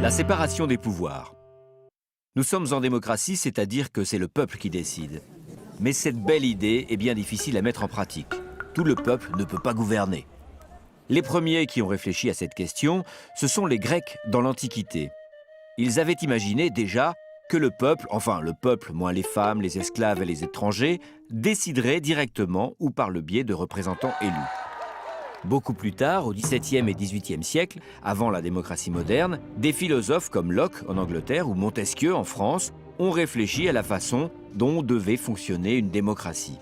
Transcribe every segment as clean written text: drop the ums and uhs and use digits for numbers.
La séparation des pouvoirs. Nous sommes en démocratie, c'est-à-dire que c'est le peuple qui décide. Mais cette belle idée est bien difficile à mettre en pratique. Tout le peuple ne peut pas gouverner. Les premiers qui ont réfléchi à cette question, ce sont les Grecs dans l'Antiquité. Ils avaient imaginé déjà que le peuple, enfin le peuple moins les femmes, les esclaves et les étrangers, déciderait directement ou par le biais de représentants élus. Beaucoup plus tard, au XVIIe et XVIIIe siècle, avant la démocratie moderne, des philosophes comme Locke en Angleterre ou Montesquieu en France ont réfléchi à la façon dont devait fonctionner une démocratie.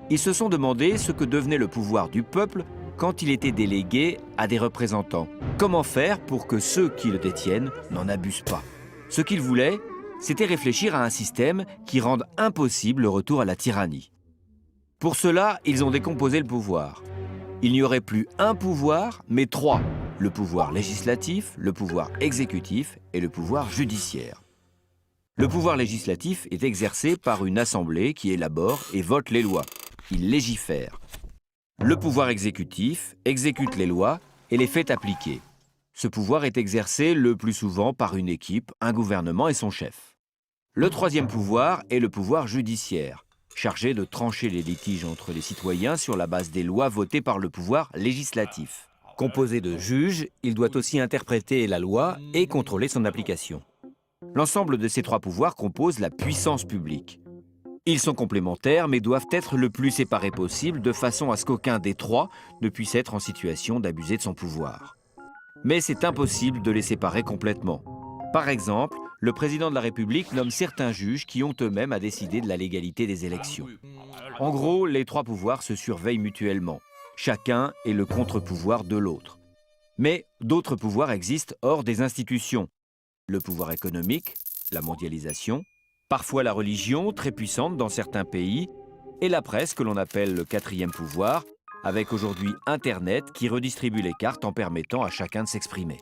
Ils se sont demandé ce que devenait le pouvoir du peuple quand il était délégué à des représentants. Comment faire pour que ceux qui le détiennent n'en abusent pas? Ce qu'ils voulaient, c'était réfléchir à un système qui rende impossible le retour à la tyrannie. Pour cela, ils ont décomposé le pouvoir. Il n'y aurait plus un pouvoir, mais trois. Le pouvoir législatif, le pouvoir exécutif et le pouvoir judiciaire. Le pouvoir législatif est exercé par une assemblée qui élabore et vote les lois. Il légifère. Le pouvoir exécutif exécute les lois et les fait appliquer. Ce pouvoir est exercé le plus souvent par une équipe, un gouvernement et son chef. Le troisième pouvoir est le pouvoir judiciaire, chargé de trancher les litiges entre les citoyens sur la base des lois votées par le pouvoir législatif. Composé de juges, il doit aussi interpréter la loi et contrôler son application. L'ensemble de ces trois pouvoirs compose la puissance publique. Ils sont complémentaires mais doivent être le plus séparés possible de façon à ce qu'aucun des trois ne puisse être en situation d'abuser de son pouvoir. Mais c'est impossible de les séparer complètement. Par exemple, le président de la République nomme certains juges qui ont eux-mêmes à décider de la légalité des élections. En gros, les trois pouvoirs se surveillent mutuellement. Chacun est le contre-pouvoir de l'autre. Mais d'autres pouvoirs existent hors des institutions. Le pouvoir économique, la mondialisation, parfois la religion, très puissante dans certains pays, et la presse que l'on appelle le quatrième pouvoir, avec aujourd'hui Internet qui redistribue les cartes en permettant à chacun de s'exprimer.